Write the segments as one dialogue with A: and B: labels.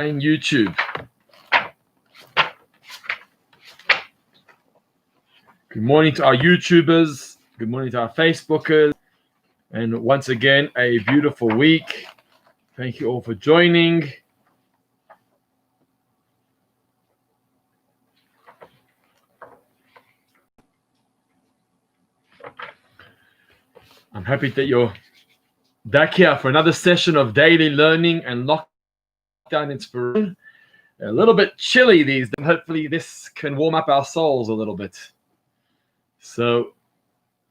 A: and YouTube. Good morning to our YouTubers. Good morning to our Facebookers. And once again, a beautiful week. Thank you all for joining. I'm happy that you're back here for another session of daily learning and lockdown inspiration. A little bit chilly these days. Hopefully this can warm up our souls a little bit. So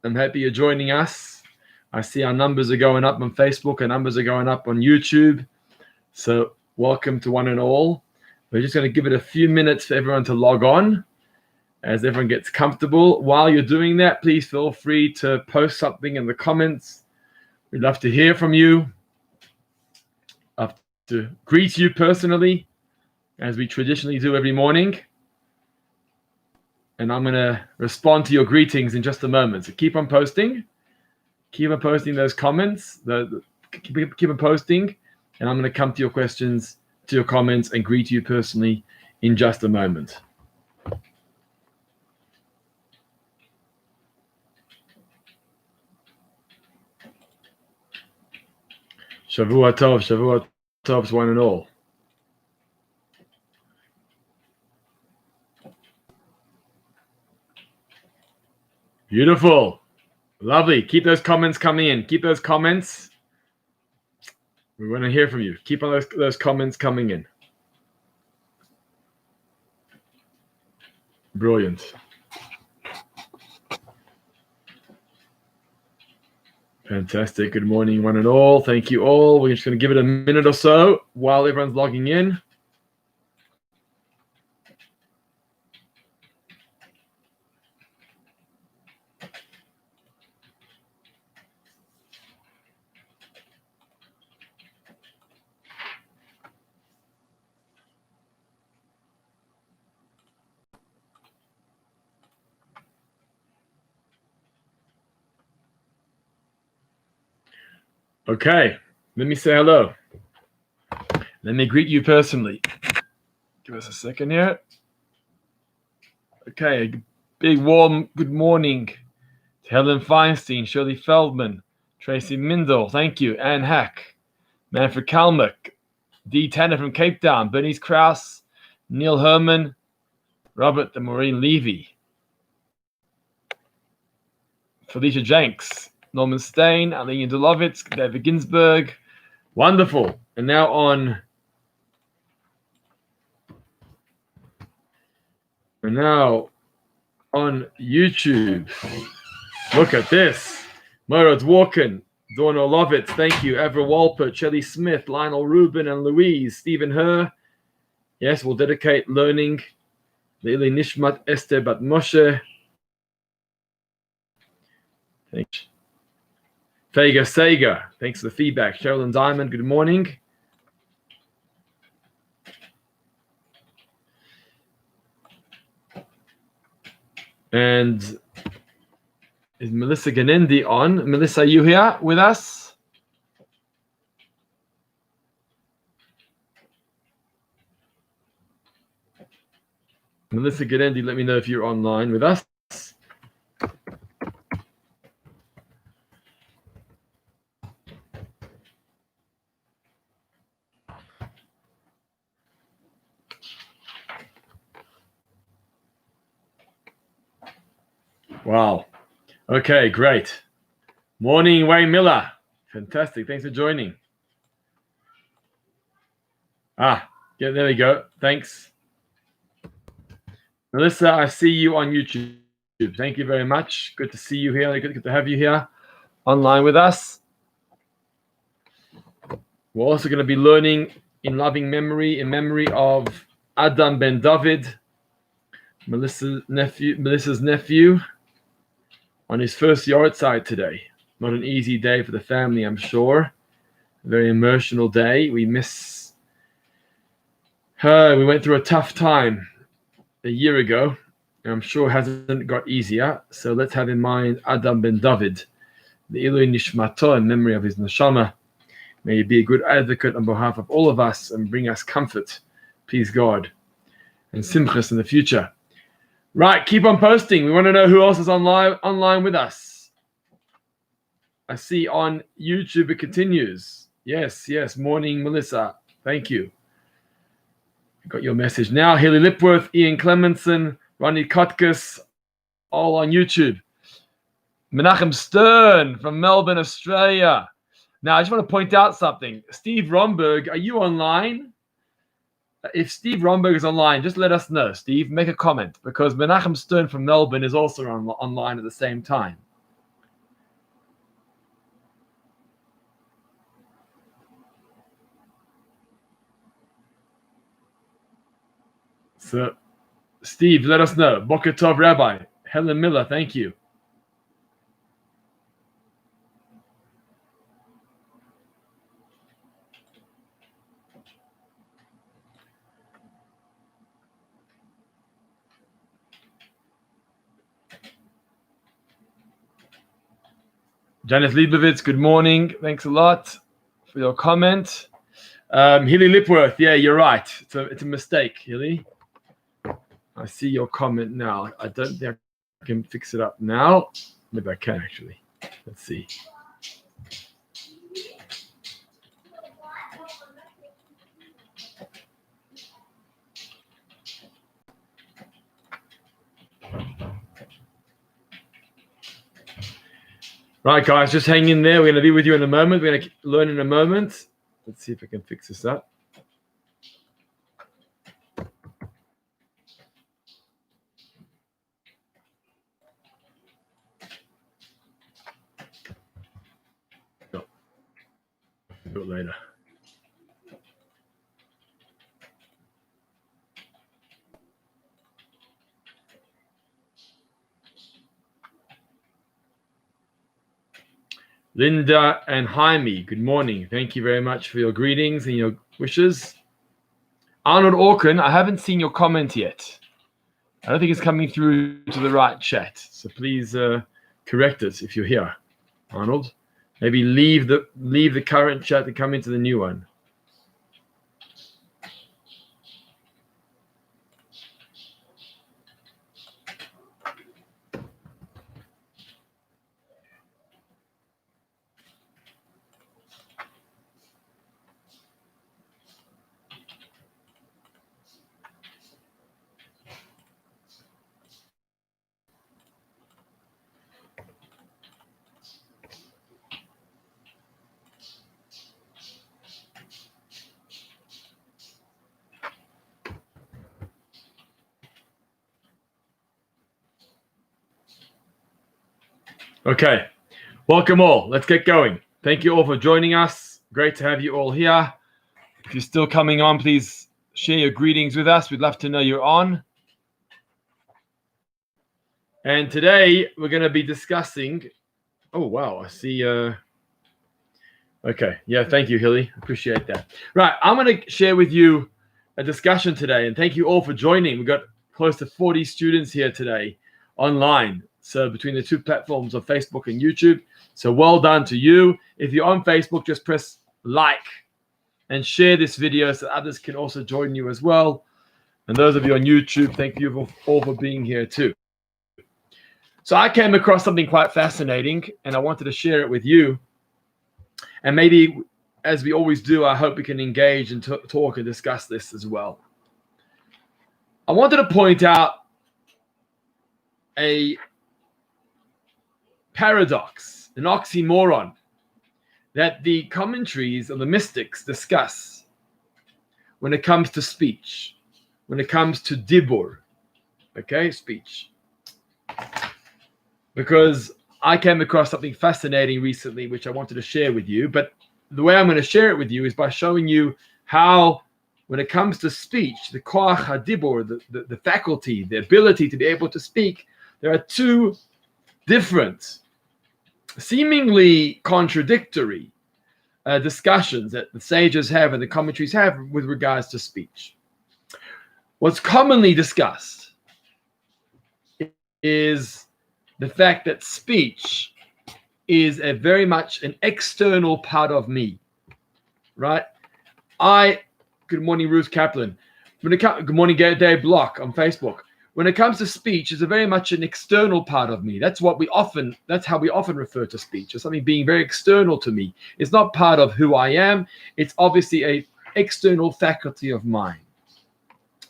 A: I'm happy you're joining us. I see our numbers are going up on Facebook, our numbers are going up on YouTube. So welcome to one and all. We're just going to give it a few minutes for everyone to log on as everyone gets comfortable. While you're doing that, please feel free to post something in the comments. We'd love to hear from you. I'd love to greet you personally, as we traditionally do every morning. And I'm going to respond to your greetings in just a moment. So keep on posting. Keep on posting those comments. Keep on posting. And I'm going to come to your questions, to your comments, and greet you personally in just a moment. Shavua Tov to one and all. Beautiful. Lovely. Keep those comments coming in. Keep those comments. We want to hear from you. Keep on those comments coming in. Brilliant. Fantastic. Good morning, one and all. Thank you all. We're just going to give it a minute or so while everyone's logging in. Okay, let me say hello. Let me greet you personally. Give us a second here. Okay, a big warm good morning to Helen Feinstein, Shirley Feldman, Tracy Mindel, thank you, Anne Hack, Manfred Kalmuck, Dee Tanner from Cape Town, Bernice Krause, Neil Herman, Robert and Maureen Levy, Felicia Jenks, Norman Stain, Aline Dulovitz, David Ginsberg. Wonderful. And now on YouTube. Look at this. Morad Walken, Dawn Olovitz, thank you. Avra Walpert, Shelley Smith, Lionel Rubin and Louise, Stephen Herr. Yes, we'll dedicate learning. Leili Nishmat, Esther Bat Moshe. Thanks. Fega Sega, thanks for the feedback. Sherilyn Diamond, good morning. And is Melissa Ganendi on? Melissa, are you here with us? Melissa Ganendi, let me know if you're online with us. Wow. Okay, great. Morning, Wayne Miller. Fantastic. Thanks for joining. Yeah, there we go. Thanks. Melissa, I see you on YouTube. Thank you very much. Good to see you here. Good to have you here online with us. We're also going to be learning in loving memory, in memory of Adam ben David, Melissa's nephew, on his first yahrzeit today. Not an easy day for the family, I'm sure. A very emotional day. We miss her. We went through a tough time a year ago, and I'm sure it hasn't got easier. So let's have in mind Adam ben David, the Ilui Nishmato, in memory of his neshama, May you be a good advocate on behalf of all of us and bring us comfort, please God, and simchas in the future. Right, keep on posting. We want to know who else is online with us. I see on YouTube it continues. Yes. Morning, Melissa. Thank you. Got your message now. Haley Lipworth, Ian Clemenson, Ronnie Kotkus, all on YouTube. Menachem Stern from Melbourne, Australia. Now, I just want to point out something. Steve Romberg, are you online? If Steve Romberg is online, just let us know. Steve, make a comment, because Menachem Stern from Melbourne is also online at the same time. So, Steve, let us know. Boker Tov Rabbi. Helen Miller, thank you. Janice Leibovitz, good morning. Thanks a lot for your comment. Hilly Lipworth, yeah, you're right. It's a mistake, Hilly. I see your comment now. I don't think I can fix it up now. Maybe I can, actually. Let's see. Right, guys, just hang in there. We're going to be with you in a moment. We're going to learn in a moment. Let's see if I can fix this up. No. Do it later. Linda and Jaime, good morning. Thank you very much for your greetings and your wishes. Arnold Orkin, I haven't seen your comment yet. I don't think it's coming through to the right chat. So please correct us if you're here, Arnold. Maybe leave the current chat and come into the new one. Okay, welcome all. Let's get going. Thank you all for joining us. Great to have you all here. If you're still coming on, please share your greetings with us. We'd love to know you're on. And today we're going to be discussing. Oh, wow. I see. Okay. Yeah. Thank you, Hilly. Appreciate that. Right. I'm going to share with you a discussion today. And thank you all for joining. We've got close to 40 students here today online. So between the two platforms of Facebook and YouTube. So well done to you. If you're on Facebook, just press like and share this video so others can also join you as well. And those of you on YouTube, thank you all for being here too. So I came across something quite fascinating and I wanted to share it with you. And maybe, as we always do, I hope we can engage and talk and discuss this as well. I wanted to point out a paradox, an oxymoron, that the commentaries of the mystics discuss when it comes to speech, when it comes to dibur, okay, speech. Because I came across something fascinating recently, which I wanted to share with you. But the way I'm going to share it with you is by showing you how, when it comes to speech, the koach hadibur, the faculty, the ability to be able to speak, there are two different, seemingly contradictory discussions that the sages have and the commentaries have with regards to speech. What's commonly discussed is the fact that speech is very much an external part of me. right? Good morning, Ruth Kaplan. Good morning, Dave Block on Facebook. When it comes to speech, it's very much an external part of me. That's how we often refer to speech, as something being very external to me. It's not part of who I am. It's obviously a external faculty of mine.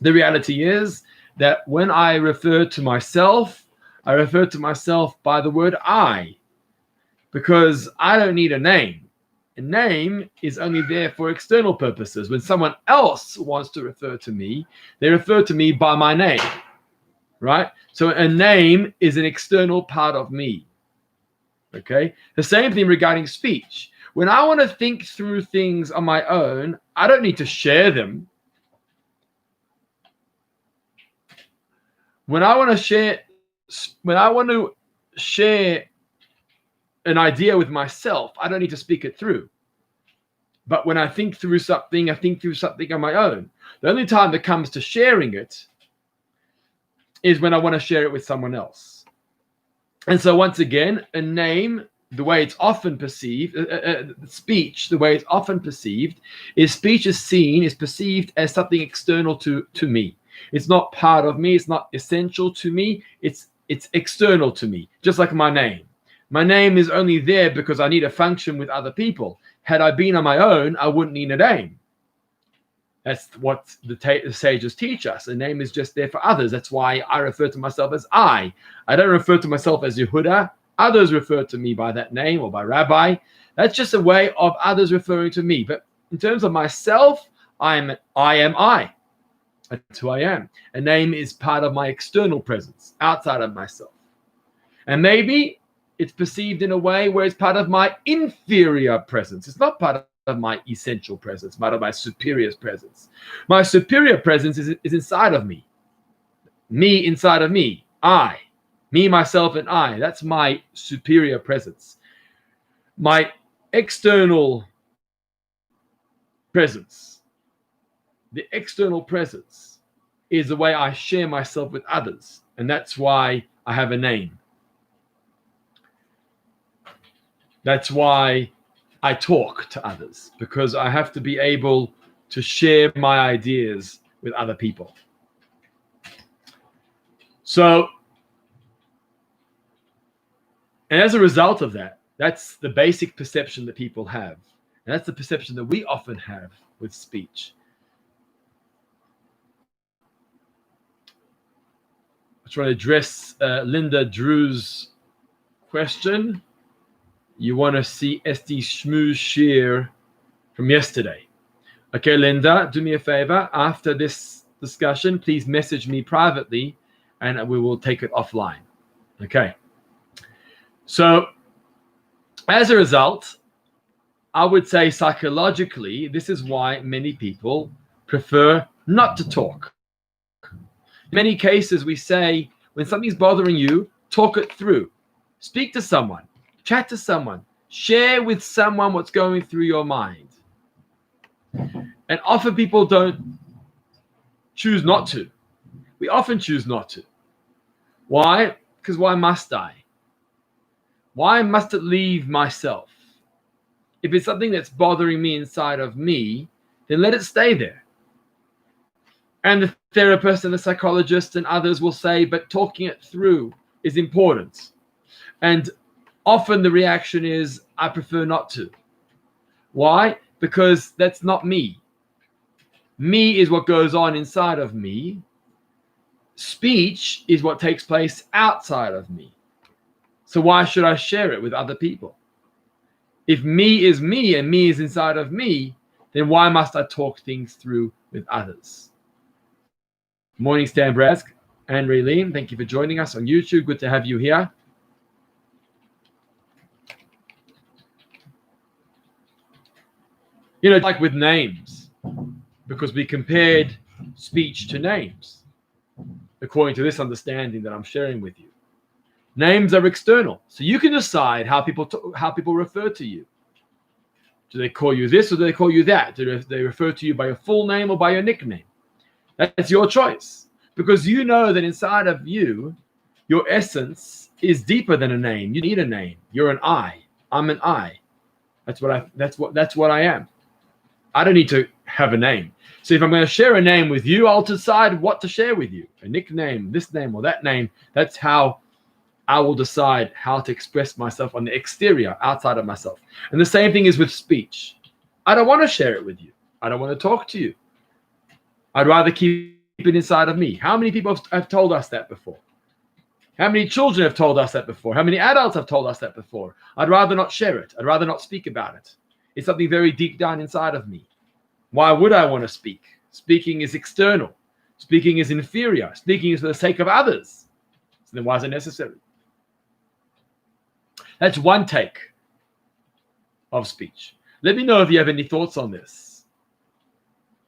A: The reality is that when I refer to myself by the word I, because I don't need a name. A name is only there for external purposes. When someone else wants to refer to me, they refer to me by my name, right? So a name is an external part of me, okay? The same thing regarding speech. When I want to think through things on my own, I don't need to share them. When I want to share an idea with myself, I don't need to speak it through. But when I think through something on my own. The only time that comes to sharing it is when I want to share it with someone else. And so once again, a name, the way it's often perceived, speech, the way it's often perceived, is speech is perceived as something external to me. It's not part of me. It's not essential to me. It's external to me, just like my name. My name is only there because I need to function with other people. Had I been on my own, I wouldn't need a name. That's what the sages teach us. A name is just there for others. That's why I refer to myself as I. I don't refer to myself as Yehuda. Others refer to me by that name or by Rabbi. That's just a way of others referring to me. But in terms of myself, I am I. That's who I am. A name is part of my external presence, outside of myself. And maybe it's perceived in a way where it's part of my inferior presence. It's not part of my essential presence, part of my superior presence. My superior presence is inside of me. Me inside of me. I. Me, myself, and I. That's my superior presence. My external presence. The external presence is the way I share myself with others. And that's why I have a name. That's why I talk to others, because I have to be able to share my ideas with other people. So, and as a result of that, that's the basic perception that people have. And that's the perception that we often have with speech. I'm trying to address Linda Drew's question. You want to see SD Shmooze share from yesterday. Okay, Linda, do me a favor. After this discussion, please message me privately and we will take it offline. Okay. So, as a result, I would say psychologically, this is why many people prefer not to talk. In many cases, we say, when something's bothering you, talk it through. Speak to someone. Chat to someone. Share with someone what's going through your mind. And often people don't choose not to. We often choose not to. Why? Because why must I? Why must it leave myself? If it's something that's bothering me inside of me, then let it stay there. And the therapist and the psychologist and others will say, but talking it through is important. And often the reaction is, I prefer not to. Why? Because that's not me. Me is what goes on inside of me. Speech is what takes place outside of me. So why should I share it with other people? If me is me and me is inside of me, then why must I talk things through with others? Morning, Stan Brask and Raylene. Thank you for joining us on YouTube. Good to have you here. You know, like with names, because we compared speech to names, according to this understanding that I'm sharing with you. Names are external, so you can decide how people refer to you. Do they call you this or do they call you that? Do they refer to you by your full name or by your nickname? That's your choice, because you know that inside of you, your essence is deeper than a name. You need a name. You're an I. I'm an I. That's what I am. I don't need to have a name. So if I'm going to share a name with you, I'll decide what to share with you. A nickname, this name or that name. That's how I will decide how to express myself on the exterior, outside of myself. And the same thing is with speech. I don't want to share it with you. I don't want to talk to you. I'd rather keep it inside of me. How many people have told us that before? How many children have told us that before? How many adults have told us that before? I'd rather not share it. I'd rather not speak about it. It's something very deep down inside of me. Why would I want to speak? Speaking is external. Speaking is inferior. Speaking is for the sake of others. So then why is it necessary? That's one take of speech. Let me know if you have any thoughts on this.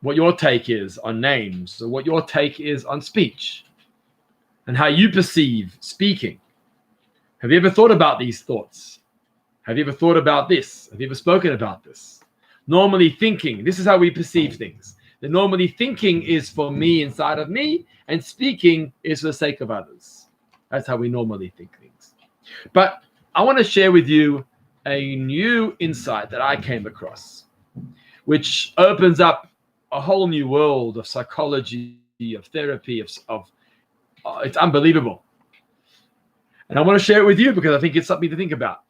A: What your take is on names, or what your take is on speech, and how you perceive speaking. Have you ever thought about these thoughts? Have you ever thought about this? Have you ever spoken about this? Normally thinking, this is how we perceive things. The normally thinking is for me, inside of me, and speaking is for the sake of others. That's how we normally think things. But I want to share with you a new insight that I came across, which opens up a whole new world of psychology, of therapy, of it's unbelievable. And I want to share it with you because I think it's something to think about.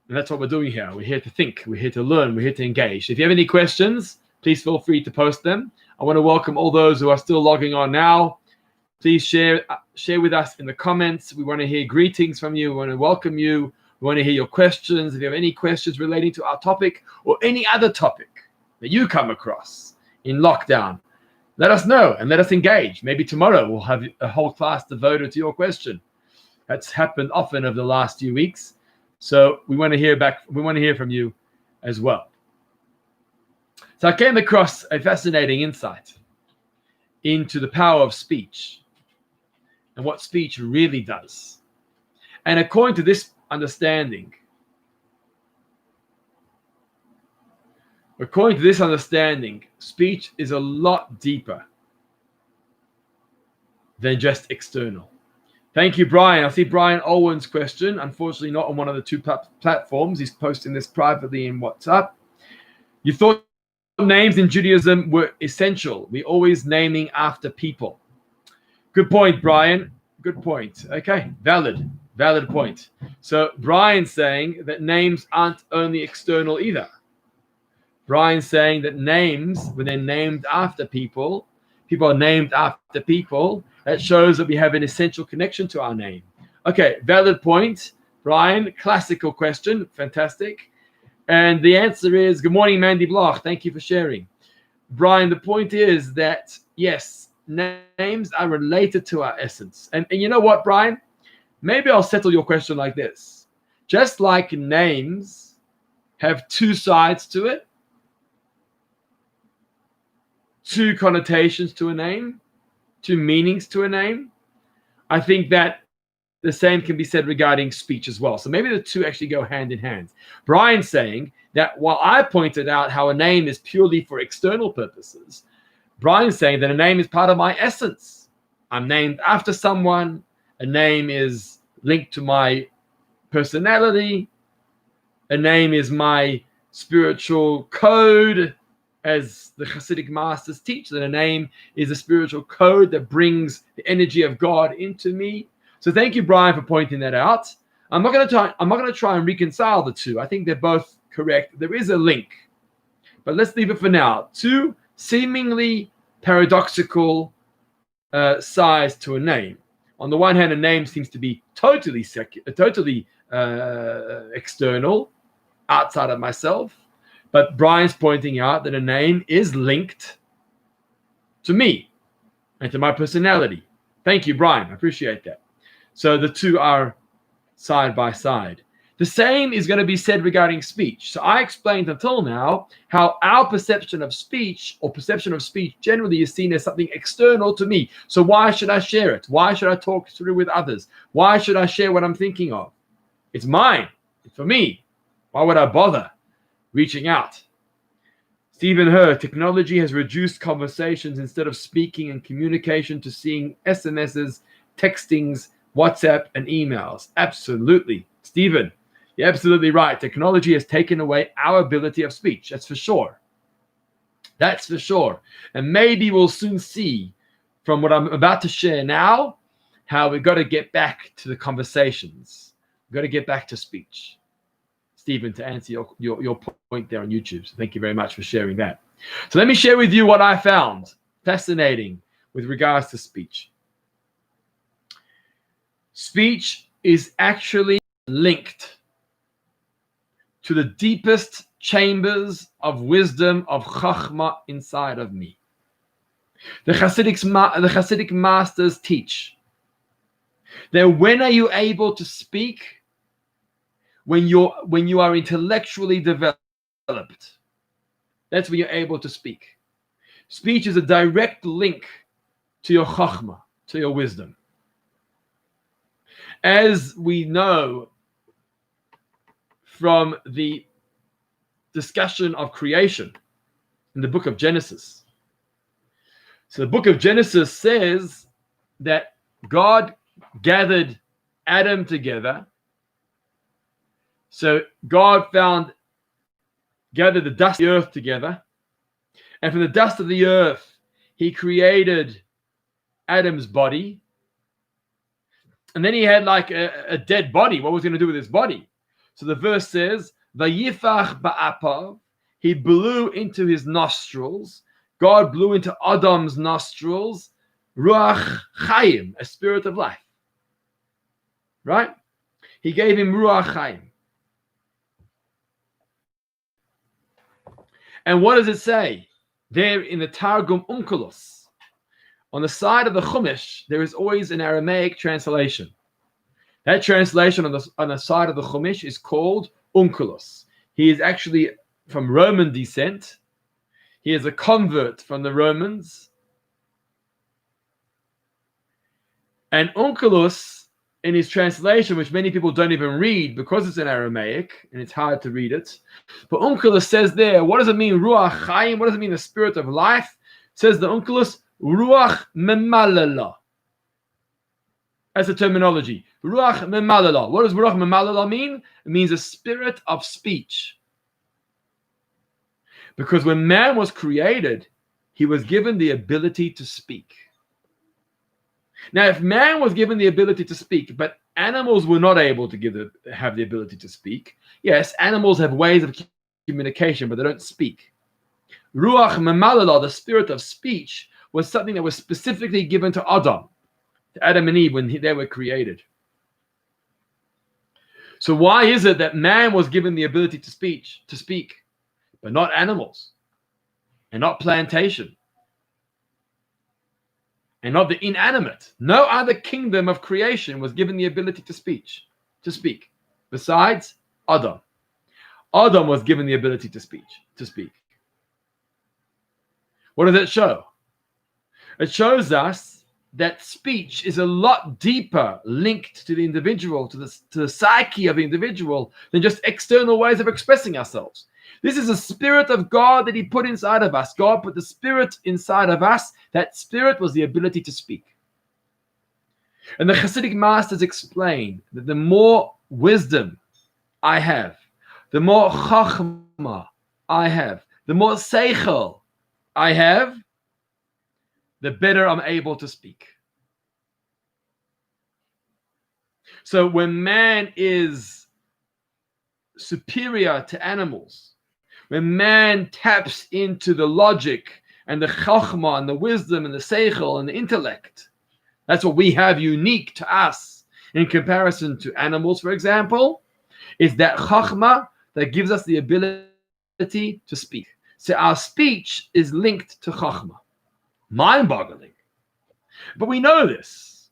A: And that's what we're doing here. We're here to think. We're here to learn. We're here to engage. If you have any questions, please feel free to post them. I want to welcome all those who are still logging on now. Please share with us in the comments. We want to hear greetings from you. We want to welcome you. We want to hear your questions. If you have any questions relating to our topic or any other topic that you come across in lockdown, let us know and let us engage. Maybe tomorrow we'll have a whole class devoted to your question. That's happened often over the last few weeks. So we want to hear back. We want to hear from you as well. So I came across a fascinating insight into the power of speech and what speech really does. And according to this understanding, speech is a lot deeper than just external. Thank you, Brian. I see Brian Owen's question. Unfortunately, not on one of the two platforms. He's posting this privately in WhatsApp. You thought names in Judaism were essential. We're always naming after people. Good point, Brian. Good point. Okay, valid point. So Brian's saying that names aren't only external either. Brian's saying that names, when they're named after people are named after people, that shows that we have an essential connection to our name. Okay, valid point, Brian. Classical question. Fantastic. And the answer is, good morning, Mandy Bloch. Thank you for sharing. Brian, the point is that, yes, names are related to our essence. And you know what, Brian? Maybe I'll settle your question like this. Just like names have two sides to it, two connotations to a name, two meanings to a name, I think that the same can be said regarding speech as well. So maybe the two actually go hand in hand. Brian's saying that while I pointed out how a name is purely for external purposes, Brian's saying that a name is part of my essence. I'm named after someone. A name is linked to my personality. A name is my spiritual code, as the Hasidic masters teach, that a name is a spiritual code that brings the energy of God into me. So thank you, Brian, for pointing that out. I'm not going to try and reconcile the two. I think they're both correct. There is a link, but let's leave it for now. Two seemingly paradoxical sides to a name. On the one hand, a name seems to be totally external, outside of myself. But Brian's pointing out that a name is linked to me and to my personality. Thank you, Brian. I appreciate that. So the two are side by side. The same is going to be said regarding speech. So I explained until now how our perception of speech, or perception of speech generally, is seen as something external to me. So why should I share it? Why should I talk through with others? Why should I share what I'm thinking of? It's mine. It's for me. Why would I bother reaching out? Stephen Herr, technology has reduced conversations instead of speaking and communication to seeing SMSs, textings, WhatsApp, and emails. Absolutely. Stephen, you're absolutely right. Technology has taken away our ability of speech. That's for sure. That's for sure. And maybe we'll soon see from what I'm about to share now how we've got to get back to the conversations. We've got to get back to speech. Stephen, to answer your point there on YouTube. So thank you very much for sharing that. So let me share with you what I found fascinating with regards to speech. Speech is actually linked to the deepest chambers of wisdom, of chachma inside of me. The Hasidic masters teach that when are you able to speak? When you are intellectually developed. That's when you're able to speak. Speech is a direct link to your chachma, to your wisdom. As we know from the discussion of creation in the book of Genesis. So the book of Genesis says that God gathered Adam together. So God gathered the dust of the earth together. And from the dust of the earth, he created Adam's body. And then he had like a dead body. What was he going to do with his body? So the verse says, Vayifach ba'apav, he blew into his nostrils. God blew into Adam's nostrils, Ruach Chaim, a spirit of life. Right? He gave him Ruach Chaim. And what does it say? There in the Targum Onkelos, on the side of the Chumash, there is always an Aramaic translation. That translation on the side of the Chumash is called Onkelos. He is actually from Roman descent. He is a convert from the Romans. And Onkelos, in his translation, which many people don't even read because it's in Aramaic and it's hard to read it. But Onkelos says there, what does it mean, Ruach Chaim? What does it mean, the spirit of life? It says the Onkelos, Ruach Memalala. That's the terminology. Ruach Memalala. What does Ruach Memalala mean? It means a spirit of speech. Because when man was created, he was given the ability to speak. Now, if man was given the ability to speak, but animals were not able to have the ability to speak, yes, animals have ways of communication, but they don't speak. Ruach Memalala, the spirit of speech, was something that was specifically given to Adam and Eve when they were created. So why is it that man was given the ability to speak, but not animals, and not plantation, and not the inanimate? No other kingdom of creation was given the ability to speak, besides Adam. Adam was given the ability to speak. What does it show? It shows us that speech is a lot deeper linked to the individual, to the psyche of the individual, than just external ways of expressing ourselves. This is a spirit of God that he put inside of us. God put the spirit inside of us. That spirit was the ability to speak. And the Hasidic masters explain that the more wisdom I have, the more chachma I have, the more seichel I have, the better I'm able to speak. So when man is superior to animals, when man taps into the logic and the chachma and the wisdom and the seichel and the intellect, that's what we have unique to us in comparison to animals, for example, is that chachma that gives us the ability to speak. So our speech is linked to chachma. Mind-boggling. But we know this.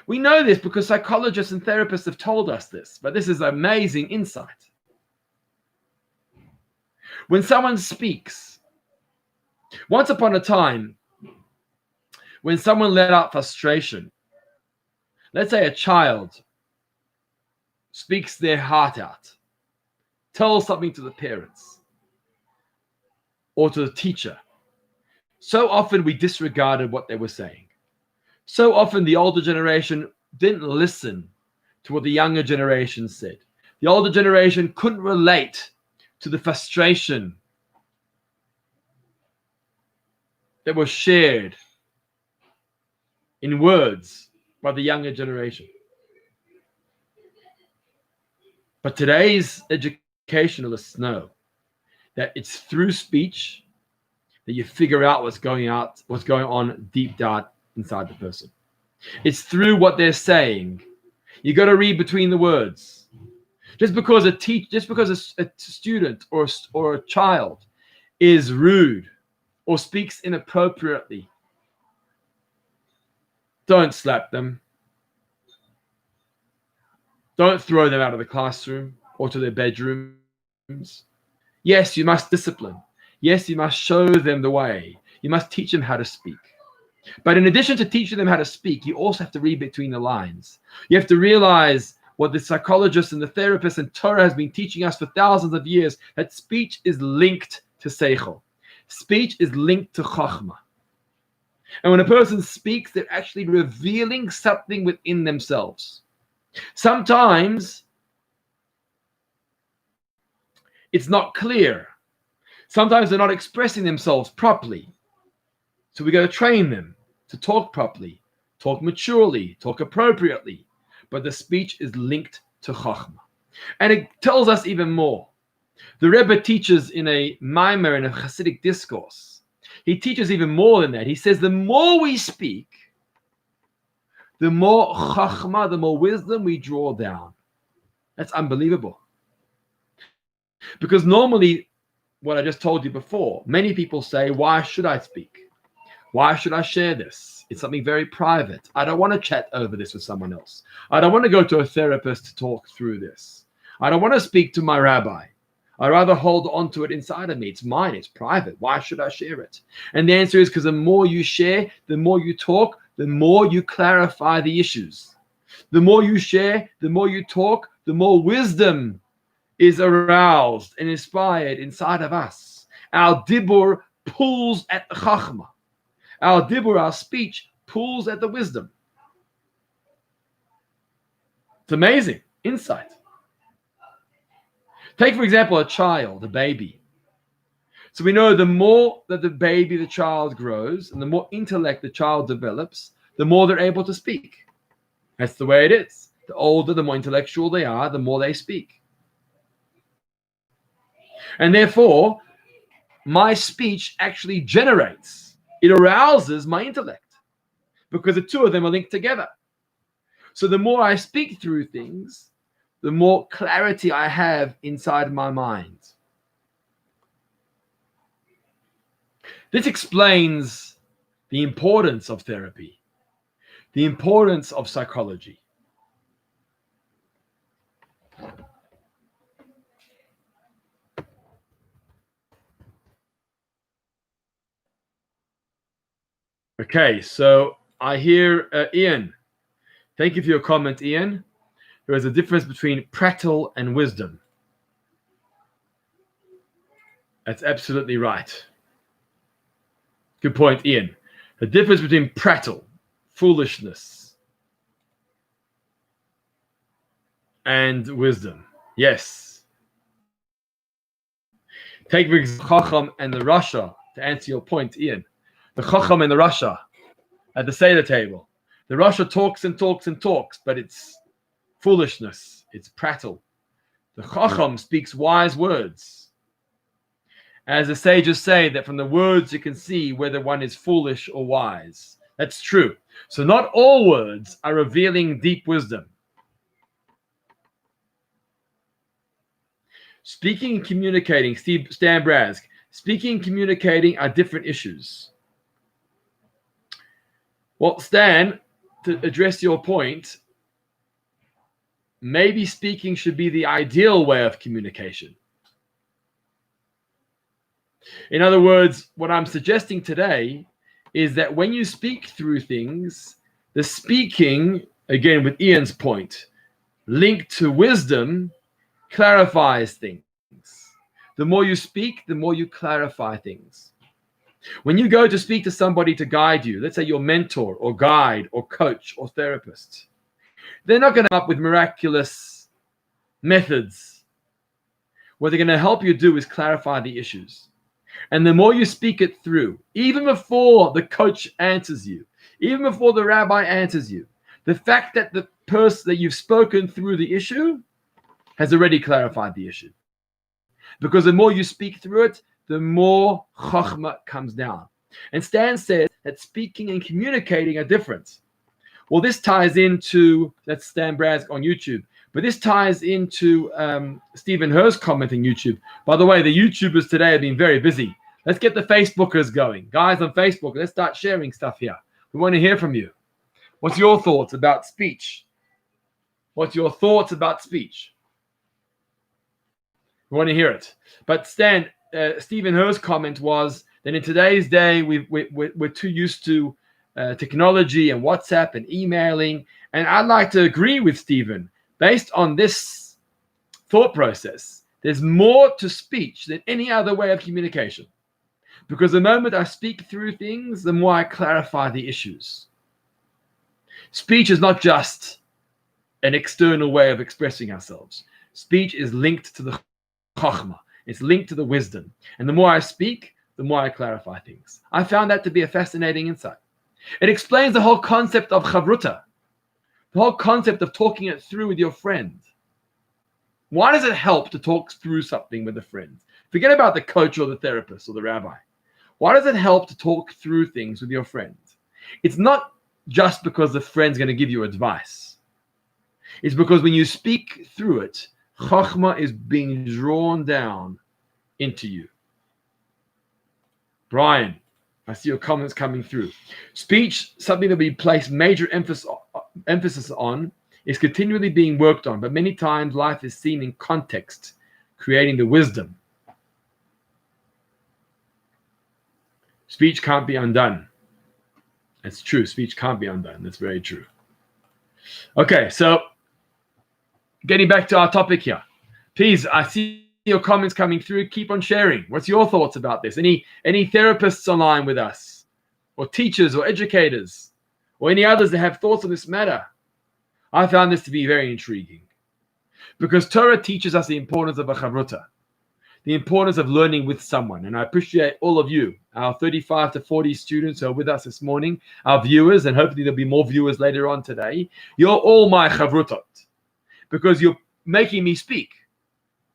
A: We know this because psychologists and therapists have told us this. But this is amazing insight. When someone speaks, once upon a time, when someone let out frustration, let's say a child speaks their heart out, tells something to the parents or to the teacher, so often we disregarded what they were saying. So often the older generation didn't listen to what the younger generation said. The older generation couldn't relate to the frustration that was shared in words by the younger generation. But today's educationalists know that it's through speech that you figure out what's going on deep down inside the person. It's through what they're saying. You got to read between the words. Just because a student or a child is rude or speaks inappropriately, don't slap them. Don't throw them out of the classroom or to their bedrooms. Yes, you must discipline. Yes, you must show them the way. You must teach them how to speak. But in addition to teaching them how to speak, you also have to read between the lines. You have to realize what the psychologists and the therapists and Torah has been teaching us for thousands of years, that speech is linked to seichel. Speech is linked to chachma. And when a person speaks, they're actually revealing something within themselves. Sometimes it's not clear. Sometimes they're not expressing themselves properly. So we got to train them to talk properly, talk maturely, talk appropriately. But the speech is linked to chachma. And it tells us even more. The Rebbe teaches in a Maimer, in a Hasidic discourse. He teaches even more than that. He says the more we speak, the more chachma, the more wisdom we draw down. That's unbelievable. Because normally, what I just told you before, many people say, why should I speak? Why should I share this? It's something very private. I don't want to chat over this with someone else. I don't want to go to a therapist to talk through this. I don't want to speak to my rabbi. I rather hold on to it inside of me. It's mine. It's private. Why should I share it? And the answer is because the more you share, the more you talk, the more you clarify the issues. The more you share, the more you talk, the more wisdom is aroused and inspired inside of us. Our dibur pulls at the chachma. Our dibur, our speech, pulls at the wisdom. It's amazing insight. Take, for example, a child, a baby. So we know the more that the child grows, and the more intellect the child develops, the more they're able to speak. That's the way it is. The older, the more intellectual they are, the more they speak. And therefore, my speech actually generates, it arouses my intellect, because the two of them are linked together. So the more I speak through things, the more clarity I have inside my mind. This explains the importance of therapy, the importance of psychology. Okay, so I hear Ian. Thank you for your comment, Ian. There is a difference between prattle and wisdom. That's absolutely right. Good point, Ian. The difference between prattle, foolishness, and wisdom. Yes. Take the Chacham and the Rasha to answer your point, Ian. The Chacham and the Rasha at the Seder table. The Rasha talks and talks and talks, but it's foolishness. It's prattle. The Chacham speaks wise words. As the sages say, that from the words you can see whether one is foolish or wise. That's true. So not all words are revealing deep wisdom. Speaking and communicating, Stan Brask, speaking and communicating are different issues. Well, Stan, to address your point, maybe speaking should be the ideal way of communication. In other words, what I'm suggesting today is that when you speak through things, the speaking, again with Ian's point, linked to wisdom, clarifies things. The more you speak, the more you clarify things. When you go to speak to somebody to guide you, let's say your mentor or guide or coach or therapist, they're not going to come up with miraculous methods. What they're going to help you do is clarify the issues. And the more you speak it through, even before the coach answers you, even before the rabbi answers you, the fact that the person that you've spoken through the issue has already clarified the issue. Because the more you speak through it, the more chachma comes down. And Stan says that speaking and communicating are different. Well, this ties into, that's Stan Brask on YouTube, but this ties into Stephen Herr's comment on YouTube. By the way, the YouTubers today have been very busy. Let's get the Facebookers going. Guys on Facebook, let's start sharing stuff here. We want to hear from you. What's your thoughts about speech? What's your thoughts about speech? We want to hear it. But Stan, Stephen Herr's comment was that in today's day, we're too used to technology and WhatsApp and emailing. And I'd like to agree with Stephen. Based on this thought process, there's more to speech than any other way of communication. Because the moment I speak through things, the more I clarify the issues. Speech is not just an external way of expressing ourselves. Speech is linked to the chachma. It's linked to the wisdom. And the more I speak, the more I clarify things. I found that to be a fascinating insight. It explains the whole concept of chavruta, the whole concept of talking it through with your friend. Why does it help to talk through something with a friend? Forget about the coach or the therapist or the rabbi. Why does it help to talk through things with your friend? It's not just because the friend's going to give you advice. It's because when you speak through it, chachma is being drawn down into you. Brian, I see your comments coming through. Speech, something that we place major emphasis on, is continually being worked on, but many times life is seen in context, creating the wisdom. Speech can't be undone. That's true. Speech can't be undone. That's very true. Okay, so getting back to our topic here. Please, I see your comments coming through. Keep on sharing. What's your thoughts about this? Any therapists online with us, or teachers or educators, or any others that have thoughts on this matter? I found this to be very intriguing, because Torah teaches us the importance of a chavruta, the importance of learning with someone. And I appreciate all of you, our 35 to 40 students who are with us this morning, our viewers, and hopefully there'll be more viewers later on today. You're all my chavrutot, because you're making me speak.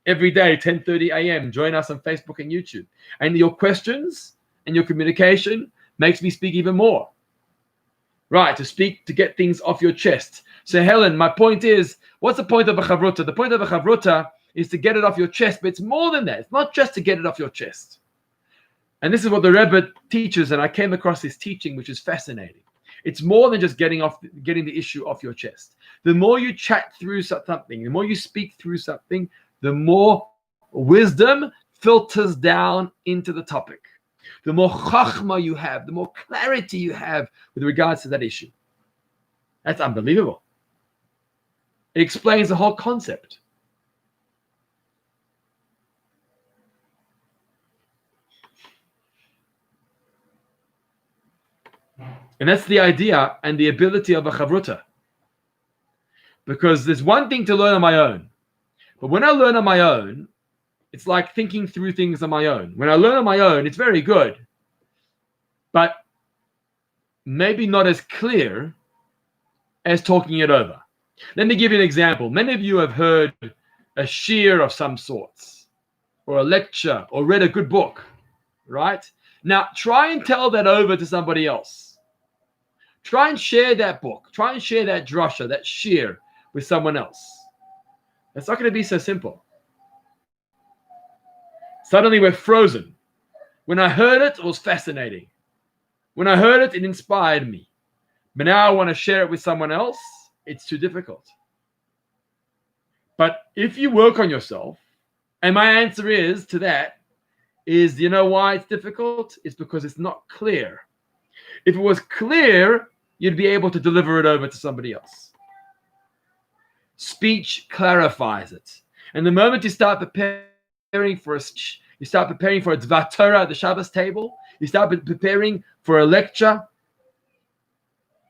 A: Every day, 10:30 a.m., join us on Facebook and YouTube. And your questions and your communication makes me speak even more. Right, to speak, to get things off your chest. So Helen, my point is, what's the point of a chavruta? The point of a chavruta is to get it off your chest, but it's more than that. It's not just to get it off your chest. And this is what the Rebbe teaches, and I came across this teaching, which is fascinating. It's more than just getting the issue off your chest. The more you chat through something, the more you speak through something, the more wisdom filters down into the topic. The more chachma you have, the more clarity you have with regards to that issue. That's unbelievable. It explains the whole concept. And that's the idea and the ability of a chavruta. Because there's one thing to learn on my own. But when I learn on my own, it's like thinking through things on my own. When I learn on my own, it's very good, but maybe not as clear as talking it over. Let me give you an example. Many of you have heard a shiur of some sorts, or a lecture, or read a good book, right? Now, try and tell that over to somebody else. Try and share that book. Try and share that drasha, that shiur, with someone else. It's not going to be so simple. Suddenly we're frozen. When I heard it, it was fascinating. When I heard it, it inspired me. But now I want to share it with someone else, it's too difficult. But if you work on yourself, and my answer is to that, is, you know why it's difficult? It's because it's not clear. If it was clear, you'd be able to deliver it over to somebody else. Speech clarifies it. And the moment you start preparing for a speech, you start preparing for a Dvar Torah at the Shabbos table, you start preparing for a lecture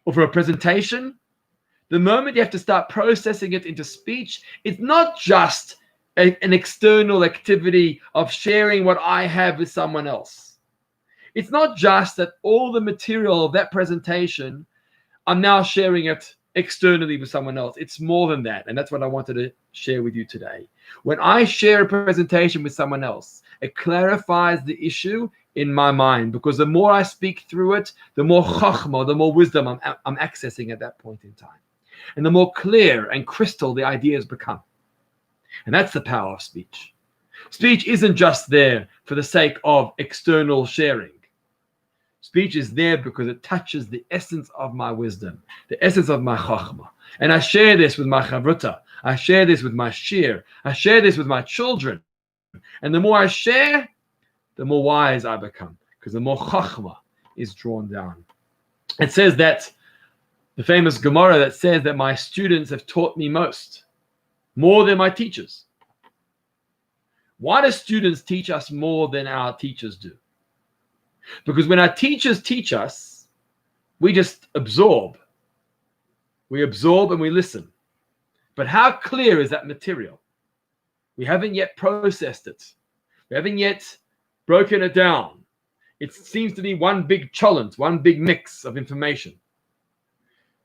A: or for a presentation, the moment you have to start processing it into speech, it's not just an external activity of sharing what I have with someone else. It's not just that all the material of that presentation, I'm now sharing it externally with someone else. It's more than that. And that's what I wanted to share with you today. When I share a presentation with someone else, it clarifies the issue in my mind, because the more I speak through it, the more chachma, the more wisdom I'm accessing at that point in time. And the more clear and crystal the ideas become. And that's the power of speech. Speech isn't just there for the sake of external sharing. Speech is there because it touches the essence of my wisdom, the essence of my chachma. And I share this with my chavruta. I share this with my shir. I share this with my children. And the more I share, the more wise I become, because the more chachma is drawn down. It says that, the famous Gemara that says that my students have taught me more than my teachers. Why do students teach us more than our teachers do? Because when our teachers teach us, we just absorb. We absorb and we listen. But how clear is that material? We haven't yet processed it. We haven't yet broken it down. It seems to be one big cholent, one big mix of information.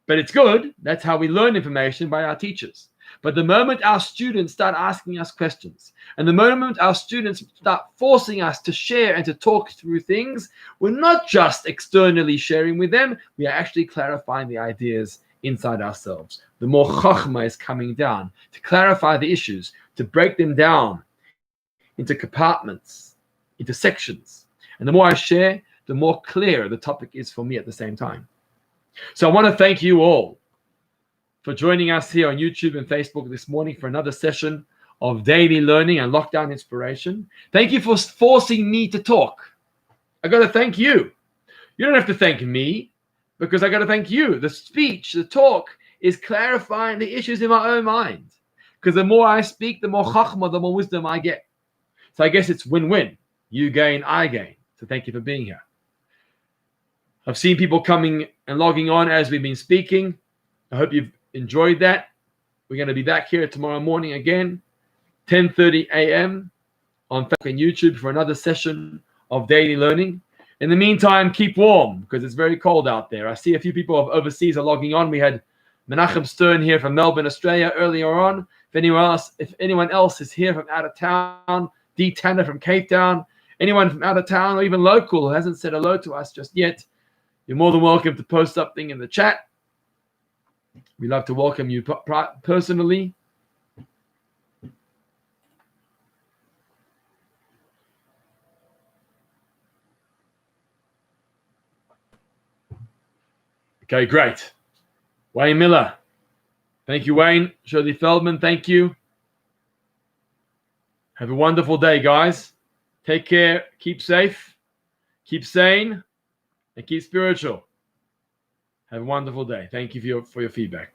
A: But it's good. That's how we learn information, by our teachers. But the moment our students start asking us questions, and the moment our students start forcing us to share and to talk through things, we're not just externally sharing with them, we are actually clarifying the ideas inside ourselves. The more chachma is coming down to clarify the issues, to break them down into compartments, into sections. And the more I share, the more clear the topic is for me at the same time. So I want to thank you all for joining us here on YouTube and Facebook this morning for another session of daily learning and lockdown inspiration. Thank you for forcing me to talk. I got to thank you. You don't have to thank me, because I got to thank you. The speech, the talk is clarifying the issues in my own mind. Because the more I speak, the more chachma, the more wisdom I get. So I guess it's win-win. You gain, I gain. So thank you for being here. I've seen people coming and logging on as we've been speaking. I hope you've enjoyed that. We're going to be back here tomorrow morning again, 10:30 a.m. on Facebook and YouTube for another session of daily learning. In the meantime, keep warm, because it's very cold out there. I see a few people of overseas are logging on. We had Menachem Stern here from Melbourne, Australia earlier on. If anyone else is here from out of town, Dee Tanner from Cape Town, anyone from out of town or even local who hasn't said hello to us just yet, you're more than welcome to post something in the chat. We'd love to welcome you personally. Okay, great. Wayne Miller. Thank you, Wayne. Shirley Feldman, thank you. Have a wonderful day, guys. Take care. Keep safe. Keep sane. And keep spiritual. Have a wonderful day. Thank you for your feedback.